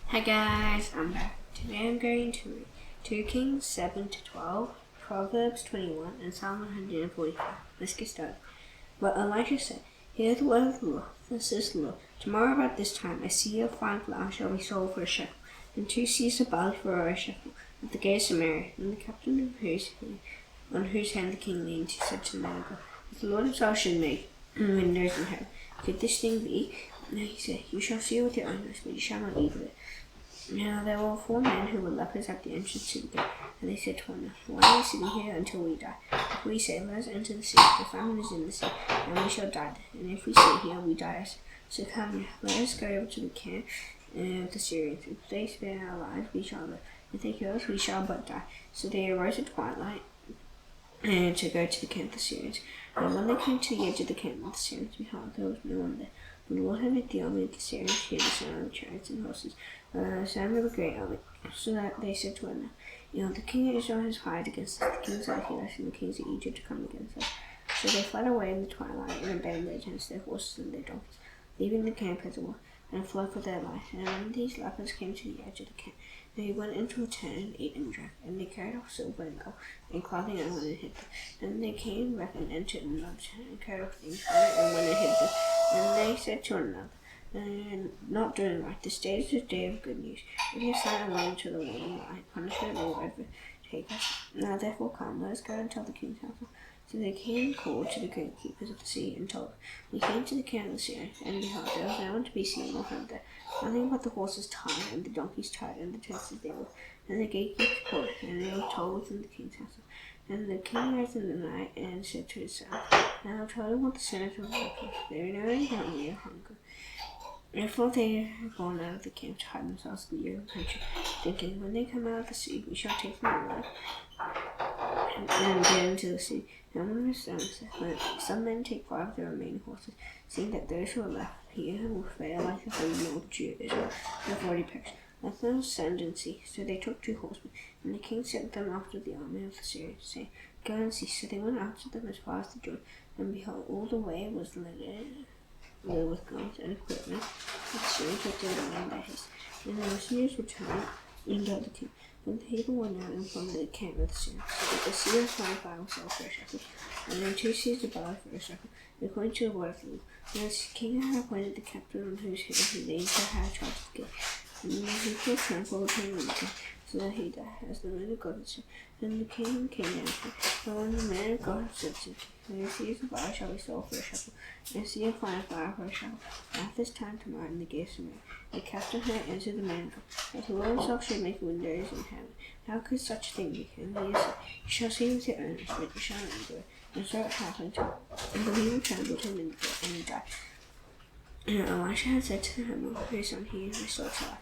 Hi guys, I'm back. Today I'm going to read 2 Kings 7 to 12, Proverbs 21, and Psalm 145. Let's get started. But Elijah said, Hear the word of the Lord. Thus says the Lord, Tomorrow about this time a seah of fine flour shall be sold for a shekel, and 2 seahs of barley for a shekel, at the gate of Samaria. And the captain on whose hand the king leaned, he said to the man of God, If the Lord himself should make windows in heaven, could this thing be? And he said, You shall see with your own eyes, but you shall not eat of it. Now there were 4 men who were lepers at the entrance to the gate, and they said to one another, Why are we sitting here until we die? If we say, Let us enter the sea, the famine is in the sea, and we shall die there. And if we stay here, we die. So come now, let us go over to the camp of the Syrians. If they spare our lives, we shall live. If they kill us, we shall but die. So they arose at twilight to go to the camp of the Syrians. And when they came to the edge of the camp of the Syrians, behold, there was no one there. The Lord had made the army of the Syrians hear the sound of chariots and horses, the sound of a great army, so that they said to one another, The king of Israel has hired against us, the kings of Achilas and the kings of Egypt to come against us. So they fled away in the twilight and abandoned their tents, their horses and their donkeys, leaving the camp as it was, and fled for their life. And when these lepers came to the edge of the camp, they went into a tent and ate and drank, and they carried off silver and gold, and clothing and went and hid them. And they came back and entered another tent, and carried off things from it, and went and hid them. And they said to one another, Not doing right, this day is a day of good news. If you sign a loan to the warning light, punishment will overtake us. Now therefore come, let us go and tell the king's household. So they came and called to the gatekeepers of the sea and told them. We came to the camp of the Syrians, and behold, there was no one to be seen or heard there, nothing but the horses tied and the donkeys tied and the tents as they were. And the gatekeepers called, and they were told within the king's house. And the king rose in the night and said to his servants, Now tell them what the sinners of the people. They are knowing hungry or hunger. Therefore they had gone out of the camp to hide themselves in the open country, thinking, When they come out of the sea, we shall take them alive and get into the sea. And one of his servants said, Let some men take 5 of the remaining horses, seeing that those who are left here will fare like the whole multitude of Israel who have already perished. Let them send and see. So they took 2 horsemen, and the king sent them after the army of the Syrians, saying, Go and see. So they went after them as far as the Jordan, and behold, all the way was loaded with guns and equipment. The Syrians took them in their haste. And the messengers returned and told the king. When the people went out in front of the camp of the Syrians, the seah of fine flour was sold for a shekel, and then 2 seahs of barley for a shekel, according to the word of the Lord. And the king had appointed the captain on whose hand he leaned to have charge of the gate. And the people trampled him in the king, so that he died, as the man of God had said. And the king came down to him. But when the man of God said to him, 2 seahs of barley shall be sold for a shekel, and a seah of fine flour for a shekel. At this time tomorrow in the gate of Samaria, the captain had answered the man of God, If the Lord himself should make windows in heaven, how could such a thing be? And he said, You shall see with your own eyes, but you shall not endure it. And so it happened to him. And the people trembled him in the gate, and he died. And Elisha had said to him, Whose son he is restored to life.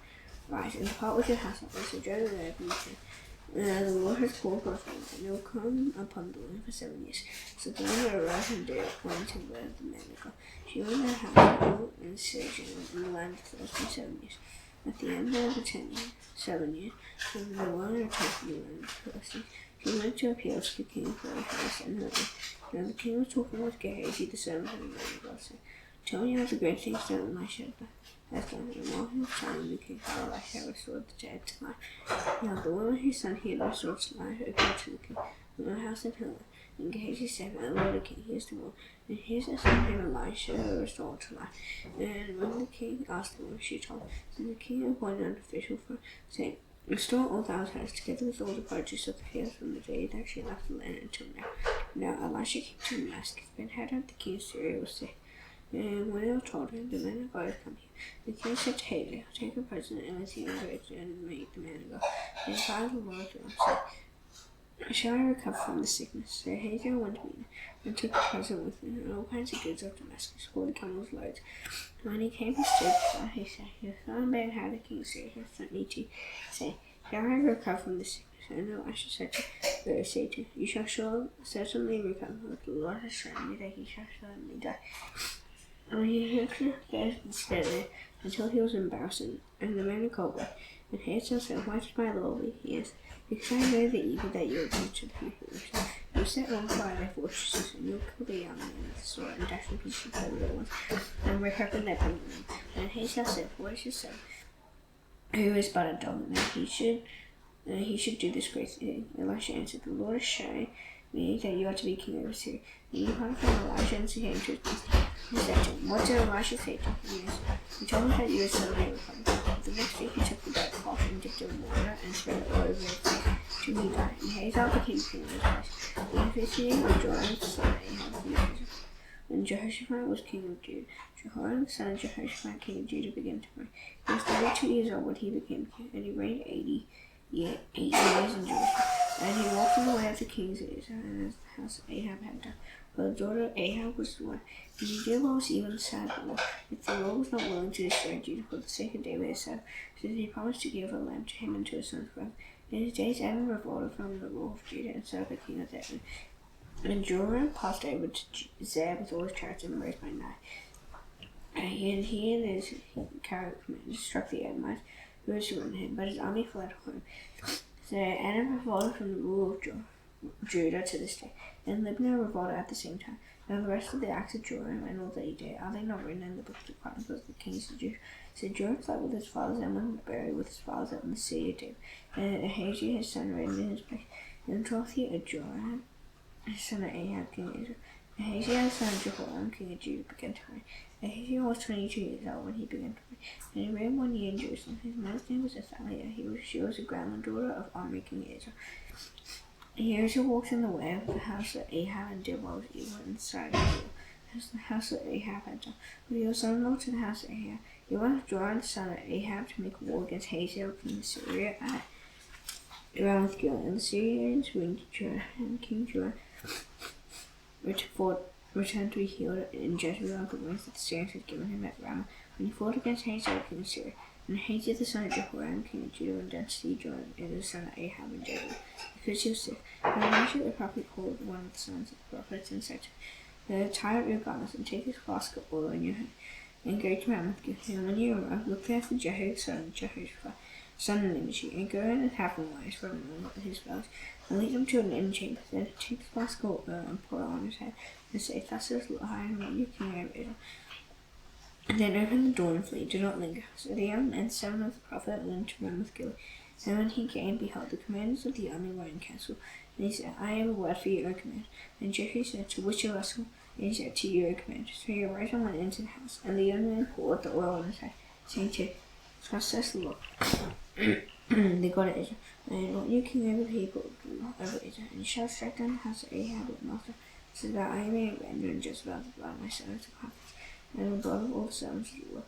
Rise and depart with your household, and sojourn there in the tent. The Lord has called for them, and it will come upon the land for 7 years. So the woman arose and did according to the word of the man of God. She went to her household and sojourned in the land of the for 7 years. At the end of the 7 years, when the woman returned to the land of Philistines, she went to appeal to the king of the house and her. Now the king was talking with Gehazi, the servant of the man of God, saying, Tell me of the great things that Elisha has done. And while he was telling the king how Elisha restored the dead to life, now the woman whose son he had restored to life appeared to the king in the house of Hill. And Gehazi said, My lord the king, here's the woman, and here's the son whom Elisha restored to life. And when the king asked the woman, she told him. And the king appointed an official for saying, Restore all thou hast, together with all the produce of the field from the day that she left the land until now. Now Elisha came to Damascus, Ben-Hadad the king of Syria was sick. And when it was told him, the man of God had come here, the king said to Hazael, Take a present and with you and go and meet the man of God. And inquire the Lord to him, saying, Shall I recover from the sickness? So Hazael went to meet him, and took a present with him, and all kinds of goods of Damascus, 40 camels loads. And when he came and stood before Hazael, your son Ben-Hadad the king of Syria has sent me to say, Shall I recover from the sickness? And Elisha said to Satan, You shall certainly recover, but the Lord has shown me that he shall certainly die. And he answered steadily until he was embarrassed, and the man of God wept. And Hazael said, Why did my Lord weep? He answered, Because I know the evil that you will do to the people of Israel. You set on fire their fortresses, and you will kill the young men with the sword, and dash in pieces their little ones, and rip open their bundles. And Hazael said, What is your son? who is but a dog, and he should do this great thing. Elisha answered, the Lord has shown me that you are to be king over Syria. And he departed from Elisha and came to his master. He said to him, what did Elisha say to you? He told me that you would celebrate with him. The next day he took the bread cloth and dipped it in water and spread it all over his face till he died. And Hazael became king of his place. In the 15th year of Joram, the son of Ahab, king of Israel. When Jehoshaphat was king of Judah, Jehoram, the son of Jehoshaphat, king of Judah, began to reign. He was 32 years old when he became king, and he reigned 8 years in Jerusalem. And he walked in the way of the kings of Israel, and as the house of Ahab had done. For the daughter of Ahab was the one. And he did what was evil in the sight of the Lord. If the Lord was not willing to destroy Judah for the sake of David his son, so he promised to give a lamb to him and to his sons forever. In his days, Abner revolted from the rule of Judah and set up a king of David. And Joram passed over to Zeb with all his chariots and raised by night. And he and his commanders struck the Edomites who were surrounding him, but his army fled home. So Edom revolted from the rule of Judah to this day, and Libnah revolted at the same time. Now the rest of the acts of Joram and all that he did, are they not written in the book of the Chronicles of the kings of Judah? So Joram fled with his fathers and was buried with his fathers in the city of David. And Ahaziah his son reigned in his place. In the 12th year of Joram, son of Ahab, king of Israel, Ahaziah, son of Jehoram, king of Judah, began to reign. Ahaziah was 22 years old when he began to reign, and he reigned 1 year in Jerusalem. His mother's name was Athaliah. She was a granddaughter of Omri, king of Israel. He also walked in the way of the house of Ahab and did what was evil in the sight of Israel, as the house of Ahab had done. But he was son-in-law to the house of Ahab. He went with Joram, the son of Ahab, to make war against Hazael, king of Syria, at Ramoth Gilead. And the Syrians winged Joram, and King Joram returned to be healed in Jezreel of the wounds that the Syrians had given him at Ramah, when he fought against Hazael, king of Syria. And Ahaziah, the son of Jehoram, king of Judah, went down to C.Jun, the son of Ahab, in Jezreel, because he was sick. And Elisha the prophet called one of the sons of the prophets and said to him, tie up your garments and take this flask of oil in your hand, and go to Ramoth Gilead. And when you arrive, look there for Jehu, son of Jehoshaphat, son of Nimshi, and go in and have him wise from his fellows, and lead him to an inner chamber. Then take the flask of oil and pour it on his head, and say, thus says the Lord, I am your king over Israel. And then open the door and flee, do not linger. So the young men, 7 of the prophet, went to Ramoth Gilead. And when he came, behold, the commanders of the army were in council. And he said, I have a word for you, O commander. And Jehu said, to which you wrestle? And he said, to you, O commander. So he arose and went into the house. And the young men poured the oil on his head, saying to him, thus says the Lord, the God of Israel, I am not you king over the people over Israel. And you shall strike down the house of Ahab with Malta, so that I may render in Jezebel the blood of my servants the prophets, and the blood of all the servants of the Lord.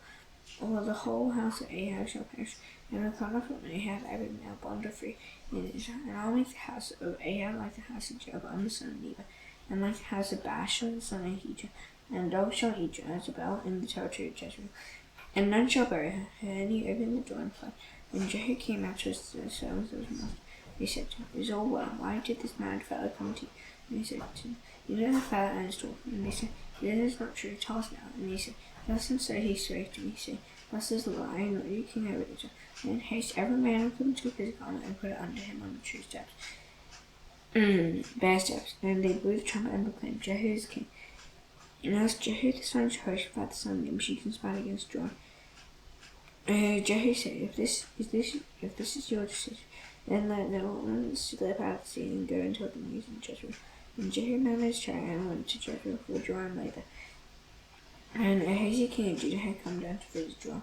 All the whole house of Ahab shall perish, and will cut off from Ahab every male bond or free in Israel. And I will make the house of Ahab like the house of Jeroboam the son of Nebat, and like the house of Baasha the son of Ahijah. And dogs shall eat Jezebel in the territory of Jezreel, and none shall bury her. And he opened the door and fled. When Jehu came out to his servants of his master, he said to him, it is all well. Why did this mad fellow come to you? And he said to him, you know the fellow and his daughter. And they said, this is not true. Tell us now. And he said, thus and so he spake to me, saying, thus is the Lord, I am not your king over Israel. And in haste every man of them took his garment and put it under him on the true steps, bare steps. And they blew the trumpet and proclaimed, Jehu is king. And as Jehu the son of Jehoshaphat the son of Nimshi conspired against Joram, Jehu said, if this is your decision, then let no one slip out of the sea and go and tell the news in Jezreel. And Jehu mounted his chariot and went to Jezreel, for Joram lay there. And Ahaziah king of Judah had come down to visit Joram.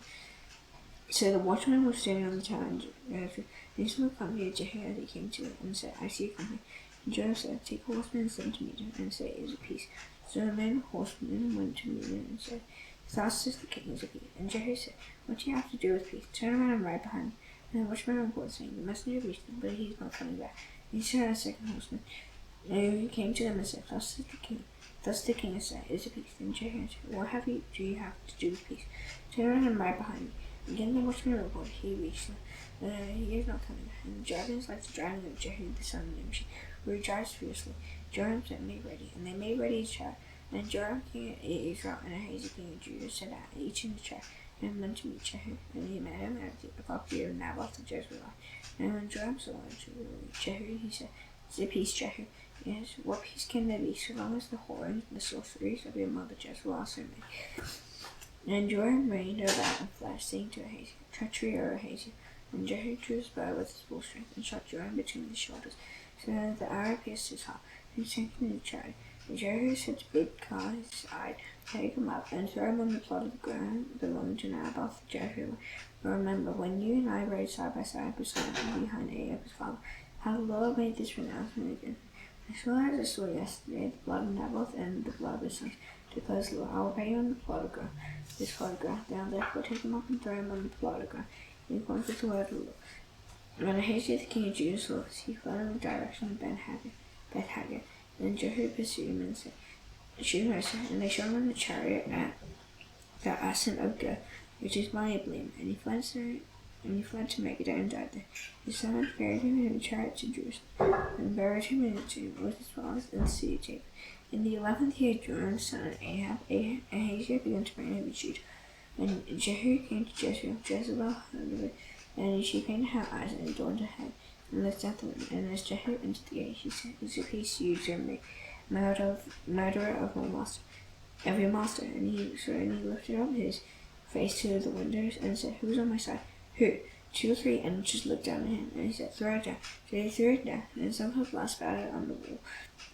So the watchman was standing on the tower in Jezreel, and he saw the company of Jehu as he came to it, and said, I see a company. And Joram said, take horsemen and send to meet him, and say, it is a peace. So the men horsemen went to meet him, and said, thus says the king, is a peace. And Jehu said, what do you have to do with peace? Turn around and ride behind me. And the watchman reported, saying, the messenger reached them, but he is not coming back. And he sent a second horseman. And he came to them and said, thus says the king. Thus the king has said, it is a peace. And Jehu answered, what do you have to do with peace? Turn around and ride behind me. Again the watchman reported, he reached them. He is not coming back. And the driving is like the driving of Jehu the son of Nimshi, where he drives fiercely. Joram said, make ready. And they made ready his chariot. And Joram king of Israel and Ahaziah king of Judah set out, each in the chariot, and went to meet Jehu. And he met him at the property of Naboth the Jezreelite. And when Joram saw Jehu, he said, it's a peace, Jehu. Yes, what peace can there be, so long as the whorings and the sorceries of your mother Jezreel are so many? And Joram reigned over and fled, saying to Ahaziah, treachery, O Ahaziah, And Jehu drew his bow with his full strength and shot Joram between his shoulders, so that the arrow pierced his heart and sank in the chariot. And Jehu said to Bidkar his side, "Take him up and throw him on the plot of the ground belonging to Naboth the Jezreelite. Remember, when you and I rode side by side beside him behind Ahab his father, how the Lord made this pronouncement against him. I saw as I saw yesterday the blood of Naboth and the blood of his sons, declares the Lord. I will pay you on the plot of ground, this plot of ground. Now therefore take him up and throw him on the plot of ground, in accordance with the word of the Lord." When Ahaziah the king of Judah saw this, he fled in the direction of Beth-Haggan. Then Jehu pursued him and said, "Shoot her," and they shot him in the chariot at the ascent of Ger, which is by Ibleam, and he fled to Megiddo and died there. His son carried him in a chariot to Jerusalem, and buried him in a tomb with his fathers in the city of David. In the 11th year of Joram, son of Ahab, Ahaziah began to reign over Judah. And Jehu came to Jezebel heard of it, and she painted her eyes and adorned her head, and looked at the women. And as Jehu entered the gate, she said, "Is it peace to you, Jeremy, murderer of your master?" And he lifted up his face to the windows and said, "Who's on my side?" "Who?" "2 or 3, and just looked down at him. And he said, "Throw it down." So they threw it down, and some of blood spattered on the wall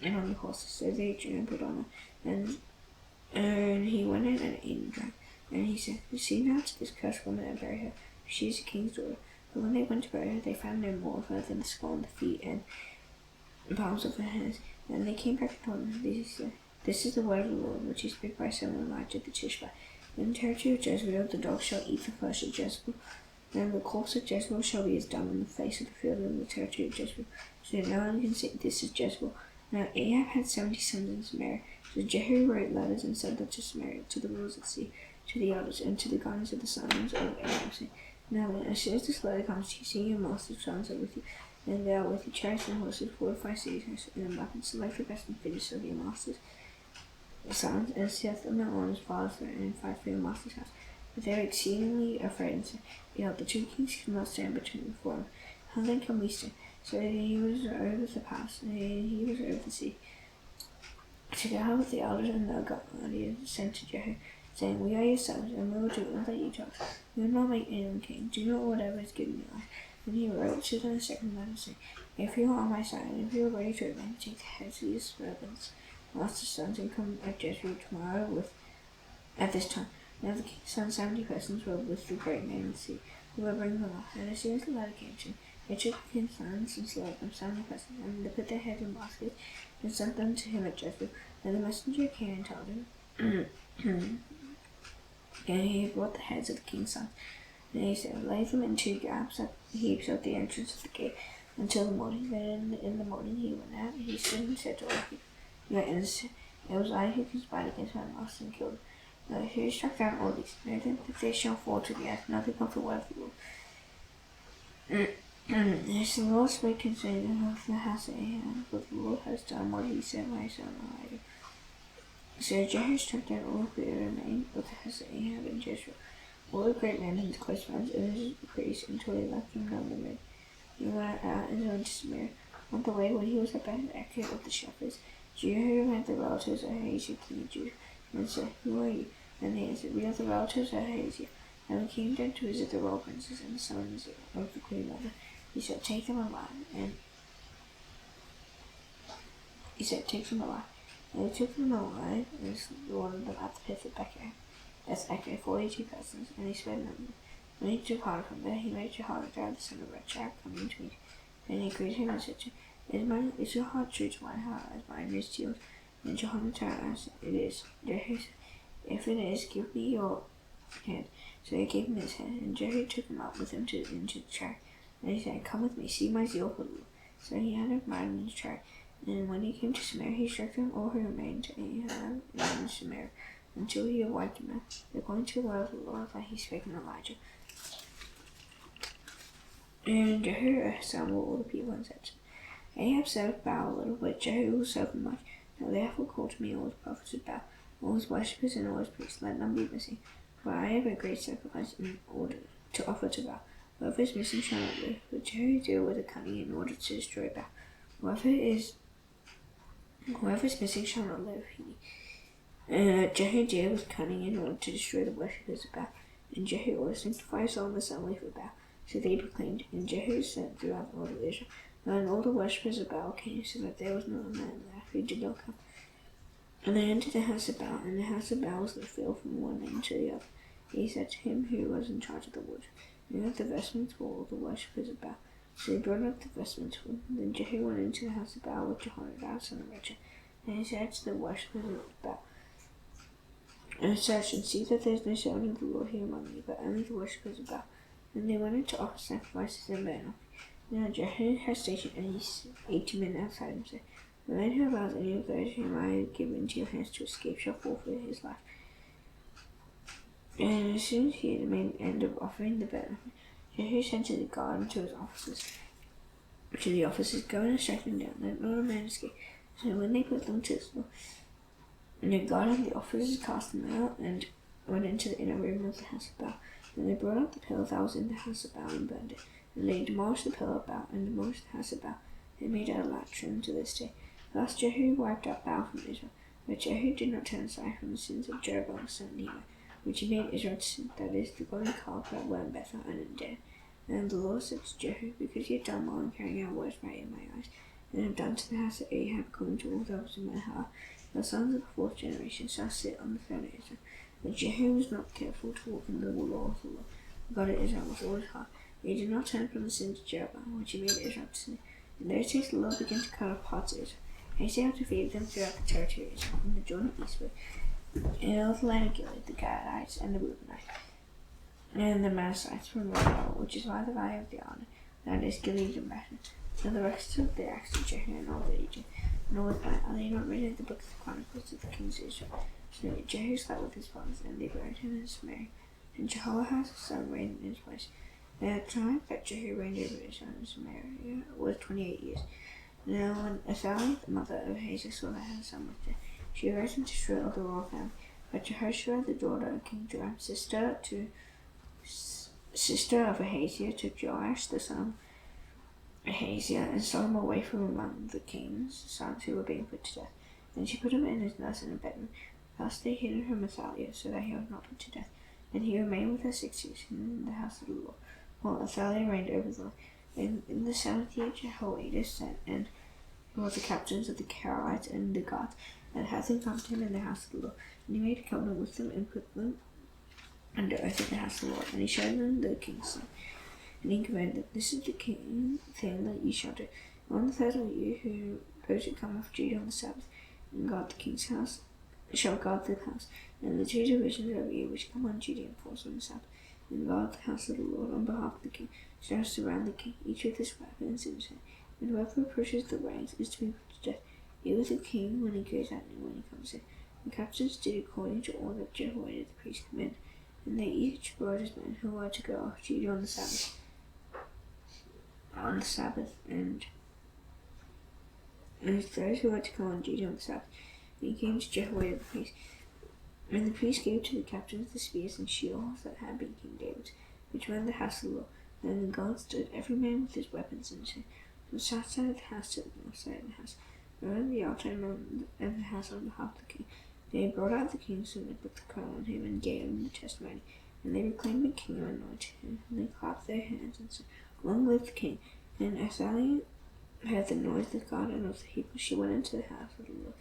and on the horses. So they trampled on it, and he went in and ate and drank. And he said, "See now to this cursed woman and bury her. She is a king's daughter." But when they went to bury her, they found no more of her than the skull and the feet and palms of her hands. And they came back and told him, "This is the word of the Lord, which he spoke by someone Elijah the Tishbite. In the territory of Jezreel, the dogs shall eat the flesh of Jezebel, and the corpse of Jezebel shall be as dung on the face of the field in the territory of Jezreel, so that no one can say, 'This is Jezebel.'" Now Ahab had 70 sons in Samaria, so Jehu wrote letters and sent them to Samaria, to the rulers of the city, to the elders, and to the guardians of the sons of Ahab, saying, "Now then, as soon as this letter comes to you, see your master's sons are with you, and they are with you, chariots and horses, 4 or 5 cities, and weapons. Select the best and fittest of your master's sons, and set them on his father's throne, and fight for your master's house." But they were exceedingly afraid, and said, "Behold, the 2 kings cannot stand before him. How then can we stand?" So he was over the pass, and he was over the sea. Together with the elders and the guardians sent to Jehu, saying, "We are your sons, and we will do all that you tell us. We will not make anyone king. Do not whatever is given you." And he wrote to them a second letter, saying, "If you are on my side, and if you are ready to obey, take the heads of your servants, master's sons, and come at Jezreel tomorrow at this time." Now the king's sons, 70 persons, were with the great men in the sea, who were bringing them up. And as soon as the letter came to him, they took the king's sons and slaughtered them, 70 persons, and they put their heads in baskets and sent them to him at Jezreel. And the messenger came and told him, and he had brought the heads of the king's sons. And he said, "Lay them in 2 heaps at the entrance of the gate until the morning." Then in the morning he went out, and he stood and said to all the people, "You are innocent. It was I who conspired against my master and killed him. Now who struck down all these? Know then that they shall fall to the earth, nothing of the word of the Lord." As the Lord spake concerning the house of Ahab, but the Lord has done what he said by his son Elijah. So Jehu struck down all who remained of the house of Ahab and Jezreel, all the great men and his close friends, and his priests, until he left them none remained. He went out and went to Samaria. On the way, when he was about an acre of the shepherds, Jehu met the relatives of Ahaziah king of Judah, and said, "Who are you?" And they answered, "We are the relatives of Ahaziah." And we came down to visit the royal princes and the sons of the queen mother. He said, "Take them alive." And they took them alive and slaughtered them at the pit of Beth-Eked, 42 persons, and he spared none. When he took Jehoiada from there, he made Jehoiada the son of Rechab come to meet him. And he greeted him and said to him, "Is your heart true to my heart as mine is to yours?" And Jehoiada answered, "It is." Jehu said, "If it is, give me your hand." So he gave him his hand, and Jehu took him up with him into the chariot. And he said, "Come with me, see my zeal for the Lord." So he had him ride in the chariot. And when he came to Samaria, he struck down all who remained to Ahab in Samaria, until he had wiped them out, according to the word of the Lord that he spake in Elijah. And Jehu assembled all the people and said to them, "Ahab served Baal a little, but Jehu will serve him much. Now therefore call to me all the prophets of Baal, all his worshippers and all his priests, let none be missing. For I have a great sacrifice in order to offer to Baal. Whoever is missing shall not live." But Jehu deal with a cunning in order to destroy Baal. Whoever is missing shall not live. Jehu dealt with cunning in order to destroy the worshippers of Baal. And Jehu ordered, "Sanctify yourself in the assembly for Baal. So they proclaimed, and Jehu sent throughout all of Israel. And all the worshippers of Baal came, so that there was not a man there who did not come. And they entered the house of Baal, and the house of Baal was the field from one end to the other. He said to him who was in charge of the wood, "Bring out the vestments for all the worshippers of Baal." So they brought up the vestments for them. Then Jehu went into the house of Baal with Jehoiada son of Rechab, and he said to the worshippers of Baal, "And search and see that there is no servant of the Lord here among you, but only the worshippers of Baal." And they went in to offer sacrifices and burnt offerings. Now Jehu had stationed at least 80 men outside him, saying, "The man who allows any of those whom I have given into your hands to escape shall forfeit his life." And as soon as he had made an end of offering the burnt offering, Jehu said to the guard and to the officers, "Go and strike them down, let not a man escape." So when they put them to the sword, the guard and the officers cast them out and went into the inner room of the house of Baal. And they brought up the pillar that was in the house of Baal and burned it. And they demolished the pillar of Baal and demolished the house of Baal. They made it a latrine to this day. Thus Jehu wiped out Baal from Israel. But Jehu did not turn aside from the sins of Jeroboam son of Nebat, which he made Israel to sin, that is, the golden calf that were in Bethel and in Dan. And the Lord said to Jehu, "Because you have done well in carrying out what is right in my eyes, and have done to the house of Ahab according to all that was in my heart, the sons of the fourth generation shall sit on the throne of Israel." But Jehu was not careful to walk in the law of the Lord, God of Israel, with all his heart. He did not turn from the sins of Jeroboam, which he made Israel to sin. In those days the Lord began to cut off parts of Israel. He set out to feed them throughout the territory of Israel, from the Jordan eastward, in all the land of Gilead, the Gadites and the Reubenites, and the Manassites from Roel, which is by the valley of the Arnon, that is Gilead and Bashan. So the rest of the acts of Jehu and all the Egypt, and all that, are they not written in the book of the Chronicles of the kings of Israel? So Jehu slept with his fathers, and they buried him in Samaria. And Jehoahaz his son reigned in his place. The time that Jehu reigned over Israel in Samaria was 28 years. Now when Athaliah, the mother of Ahaziah, saw that her son was dead, she arose and destroyed all the royal family. But Jehoshua, the daughter of King Joram, sister of Ahaziah, took Joash, the son of Ahaziah, and stole him away from among the king's sons who were being put to death. And she put him in his nurse in a bedroom. Thus they hid him from Athaliah, so that he was not put to death. And he remained with her 6 years in the house of the Lord, while Athaliah reigned over the land. And in the 7th year Jehoiada sent and brought the captains of the Karaites and the Gads, and had them come to him in the house of the Lord. And he made a covenant with them, and put them under oath in the house of the Lord. And he showed them the king's son. And he commanded, "This is the king thing that ye shall do. On the 3rd year, those who come off Judah on the Sabbath, and guard the king's house, shall guard the house, and the 2 divisions of you which come on Judean force on the Sabbath, and guard the house of the Lord on behalf of the king, shall surround the king, each with his weapons in his hand. And whoever approaches the ranks is to be put to death, even the king when he goes out and when he comes in." The captains did according to all that Jehoiada the priest commanded, and they each brought his men who were to go off Judah on the Sabbath, and those who were to come on Judah on the Sabbath. And he came to Jehoiada the priest, and the priest gave to the captains the spears and shields that had been King David's, which were in the house of the Lord. And the guards stood, every man with his weapons in his hand, from the south side of the house to the north side of the house, around the altar and the house on behalf of the king. They brought out the king's son and put the crown on him and gave him the testimony. And they proclaimed the king and anointed him. And they clapped their hands and said, "Long live the king!" And Athaliah heard the noise of the guard and of the people. She went into the house of the Lord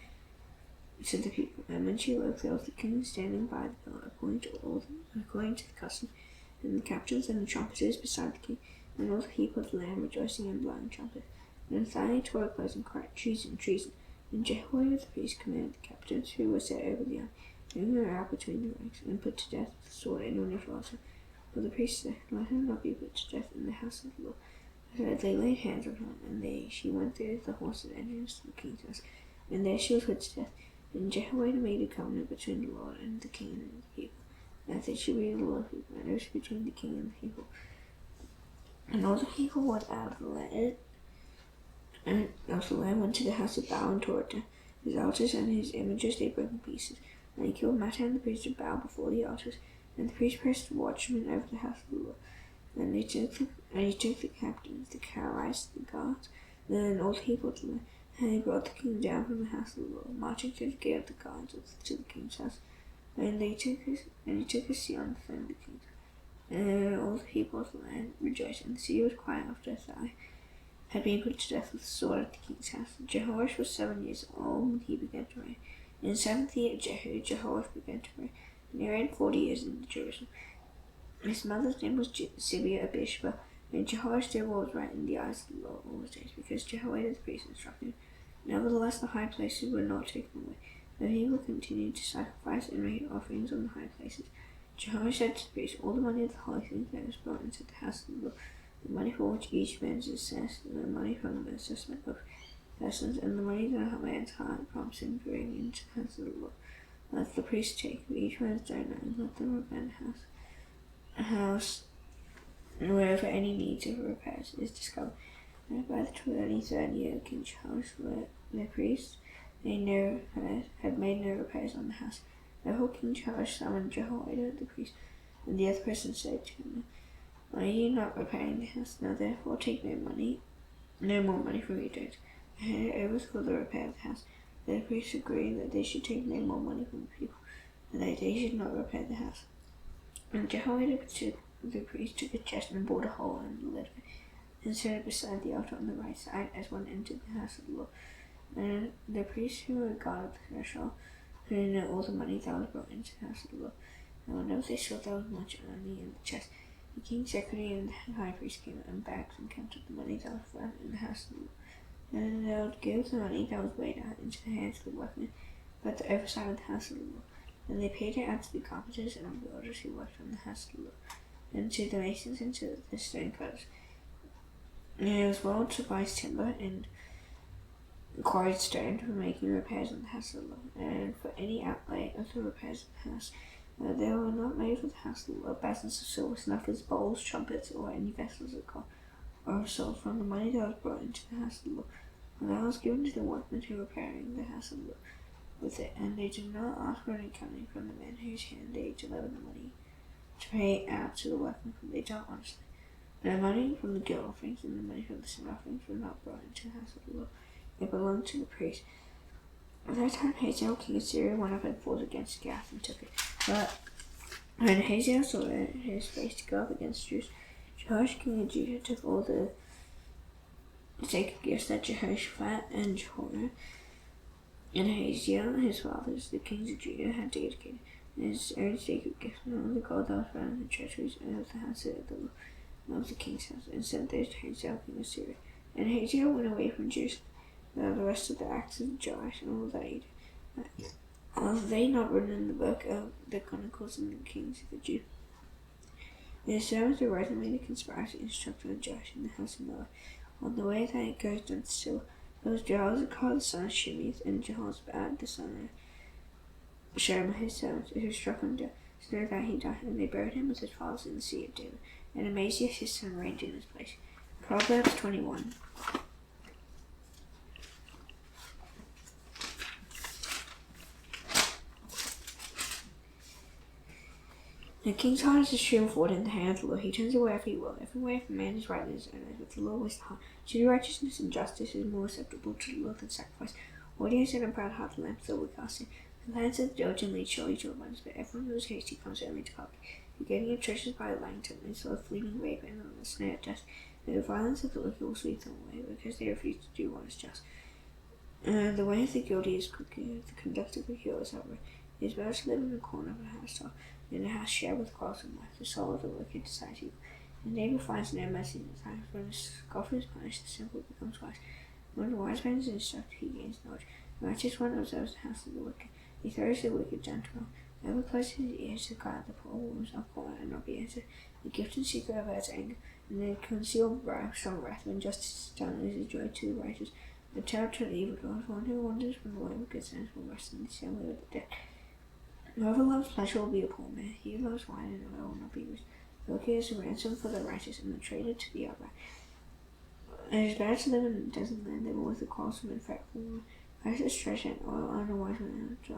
to the people. And when she looked, there was the king standing by the pillar, according to the custom, and the captains and the trumpeters beside the king, and all the people of the land rejoicing and blowing trumpets. And Athaliah tore her clothes and cried, "Treason, treason!" And Jehoiada the priest commanded the captains who were set over the army, bring her out between the ranks, and put to death with the sword anyone who follows her. For the priest said, "Let her not be put to death in the house of the Lord." So they laid hands on her, and she went through the horse and entrance to the king's house, and there she was put to death. And Jehoiada made a covenant between the Lord and the king and the people, that they should be the Lord of people, and oath between the king and the people. And all the people went out of the land, and of the land went to the house of Baal and tore it down. His altars and his images they broke in pieces. And they killed Mattan the priest of Baal before the altars, and the priest placed watchmen over the house of the Lord. And he took the captains, the Karaites, the guards, and all the people to the land. And he brought the king down from the house of the Lord, marching through the gate of the guards to the king's house. And he took his seal and defended the king. And all the people of the land rejoiced, and the city was quiet after Athaliah had been put to death with the sword at the king's house. Jehoash was 7 years old when he began to reign. In the 7th year of Jehu, Jehoash began to reign, and he reigned 40 years in Jerusalem. His mother's name was Zibiah of Beersheba, and Jehoash did what was right in the eyes of the Lord all his days, because Jehoiada the priest instructed him. Nevertheless, the high places were not taken away, but he will continue to sacrifice and make offerings on the high places. Jehoash said to the priest, all the money of the holy things that was brought into the house of the Lord, the money for which each man's assessed, and the money from the assessment of persons, and the money that a man's heart prompts him to bring into the house of the Lord, let the priest take of each man's donor, and let them repair the house wherever any needs of repairs is discovered. And by the 23rd year of King Jehoash, the priests had made no repairs on the house. Therefore King Jehoash summoned Jehoiada the priest, and the other person said to him, are you not repairing the house? Now therefore take no more money from your debts. I handed over for the repair of the house. The priests agreed that they should take no more money from the people, and that they should not repair the house. And Jehoiada the priest took a chest and bored a hole in the lid of it, and set it beside the altar on the right side as one entered the house of the Lord. And the priests who regarded the threshold heard know all the money that was brought into the house of the Lord. And whenever they saw there was much money in the chest, the king's secretary and the high priest came and bags and counted the money that was found in the house of the Lord. And they would give the money that was weighed out into the hands of the workmen at the oversight of the house of the Lord. And they paid it out to the carpenters and the builders who worked on the house of the Lord, and to the masons and to the stone cutters. And it was well to buy timber and quarried stone for making repairs on the house of the Lord, and for any outlay of the repairs of the house. They were not made for the house of the Lord basins of silver, snuffers, bowls, trumpets, or any vessels of gold or silver from the money that was brought into the house of the Lord. And that was given to the workmen who were repairing the house of the Lord with it, and they did not ask for an accounting from the men whose hand they delivered the money to pay out to the workmen, for they dealt honestly. The money from the guilt offerings and the money from the sin offerings were not brought into the house of the Lord. They belonged to the priests. At that time Hazael king of Syria went up and fought against Gath and took it. But when Hazael saw his face to go up against Jews, Jehoash king of Judah took all the sacred gifts that Jehoshaphat and Jehoram and Hazael, his fathers, the kings of Judah, had dedicated, and his own sacred gifts, and all the gold that was found in the treasuries of the house of the Lord, and of the king's house, and sent those to Hazael king of Syria. And Hazael went away from Jerusalem. Now the rest of the acts of Joash and all that he did, are they not written in the book of the Chronicles of the Kings of the Jews? And his servants arose and made a conspiracy and struck down Joash in the house of Noah, on the way that it goes down to Silla. There was Jehoshaphat the son of Shimei, and Jehoshaphat the son of Sherma his servants, who struck him down, so that he died, and they buried him with his fathers in the city of David. And Amaziah his son reigned in his place. Proverbs 21. The king's heart is a stream forward in the hand of the Lord. He turns it wherever he will. Every way of a man is right in his own eyes, but the Lord weighs the heart. To do righteousness and justice is more acceptable to the Lord than sacrifice. Audience and a proud heart the lamp that will cast it. The plans of the diligent lead surely to abundance, but everyone who is hasty comes only to poverty. The getting of treasures by lying tongue is a fleeting rape and the snare of death. The violence of the wicked will sweep them away, because they refuse to do what is just. The way of the guilty is crooked, the conduct of the pure is upright. It is better to live in the corner of a housetop than a house shared with quarrels and wife. The soul of the wicked decides evil, and neighbor finds no mercy in his life. When the scoffer is punished, the simple becomes wise. When the wise man is instructed, he gains knowledge. The righteous one observes the house of the wicked. He throws the wicked down to hell. Whoever closes his ears to cry at the poor will himself call out and not be answered. The gift and secret averts anger, and the concealed bribe strong wrath. When justice is done, it is a joy to the righteous. The terror to the evildoers. One who wanders from the way of good sense will rest in the assembly of the dead. Whoever loves pleasure will be a poor man. He who loves wine and oil will not be rich. The wicked is a ransom for the righteous, and the traitor to the upright. It is better to live in a desert land than with a quarrelsome and fretful woman. Precious treasure and oil are a wise man dry,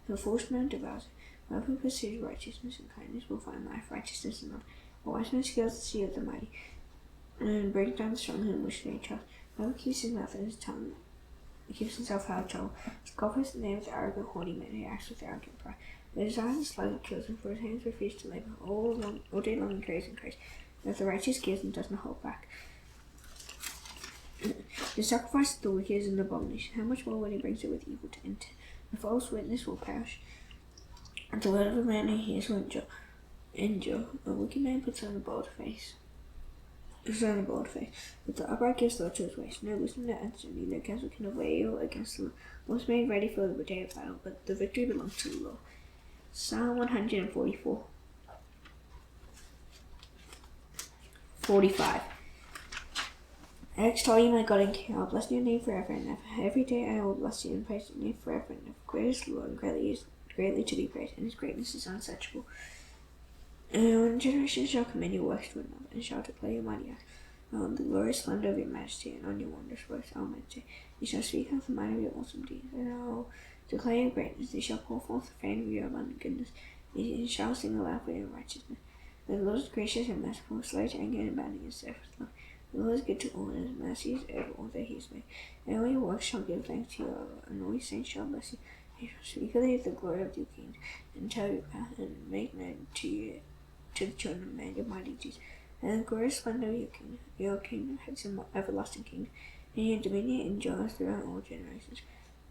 and a foolish man devours it. Whoever pursues righteousness and kindness will find life, righteousness and love. A wise man scales the sea of the mighty, and breaks down the strong in which they trust. Whoever keeps his mouth and his tongue keeps himself out of trouble. Scoffers the name of the arrogant haughty man who acts with arrogant pride. The desire of the sluggard kills him, for his hands refuse to labor. All day long he craves and craves. But the righteous gives and does not hold back. The sacrifice of the wicked is an abomination. How much more when he brings it with evil to enter? A false witness will perish. And the word of a man who hears will endure. A wicked man puts on a bold face. But the upright gives thought to his ways. No wisdom that answer, neither counsel can avail against the Lord. One was made ready for the day of battle, but the victory belongs to the Lord. Psalm 144. 45. I extol you, my God and King. I will bless your name forever and ever. Every day I will bless you and praise your name forever and ever. Great is the Lord, and greatly to be praised, and his greatness is unsearchable. And one generation shall commend your works to another, and shall declare your mighty acts. On the glorious splendor of your majesty, and on your wondrous works I will meditate. You shall speak of the might of your awesome deeds, and I will declare your greatness. They shall pour forth the fame of your abundant goodness. They shall sing aloud for your righteousness. The Lord is gracious and merciful, slow to anger and abounding in steadfast love. The Lord is good to all, and his mercy is over all that he has made. And all your works shall give thanks to you, and all your saints shall bless you. They shall speak of the glory of your kingdom, and tell you power, and make known to the children of man your mighty deeds. And the glorious splendor of your kingdom has an everlasting kingdom, and your dominion endures throughout all generations.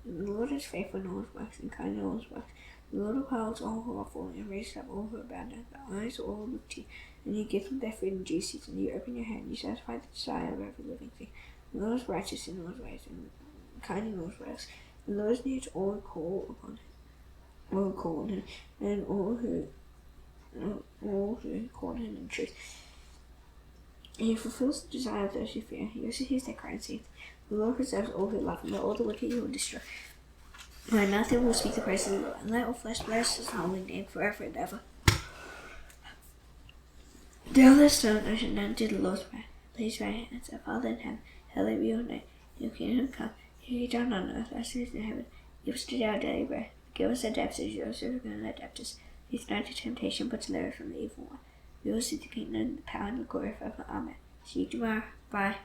The Lord is faithful in all his works, and kind in all his works. The Lord upholds all who are falling, and raises up all who are bowed down. The eyes of all look to you, and you give them their food in due season. You open your hand, you satisfy the desire of every living thing. The Lord is righteous in all his ways, and kind in all his works. The Lord is near to all who call on him, and all who call on him in truth. He fulfills the desire of those who fear. He also hears their cry and saves. The Lord preserves all who love him, but all the wicked he will destroy. My mouth will speak the praise of the Lord, and let all flesh bless his holy name forever and ever. Down the stone ocean down to the Lord's prayer. Please my hands, our Father in heaven, hallowed be your name. Your kingdom come, your be done on earth as it is in heaven. Give us today our daily bread. Give us our debts as you also forgive our debtors. Lead us not into temptation, but deliver us from the evil one. We will see the kingdom, the power, and the glory forever. Amen. See you tomorrow. Bye.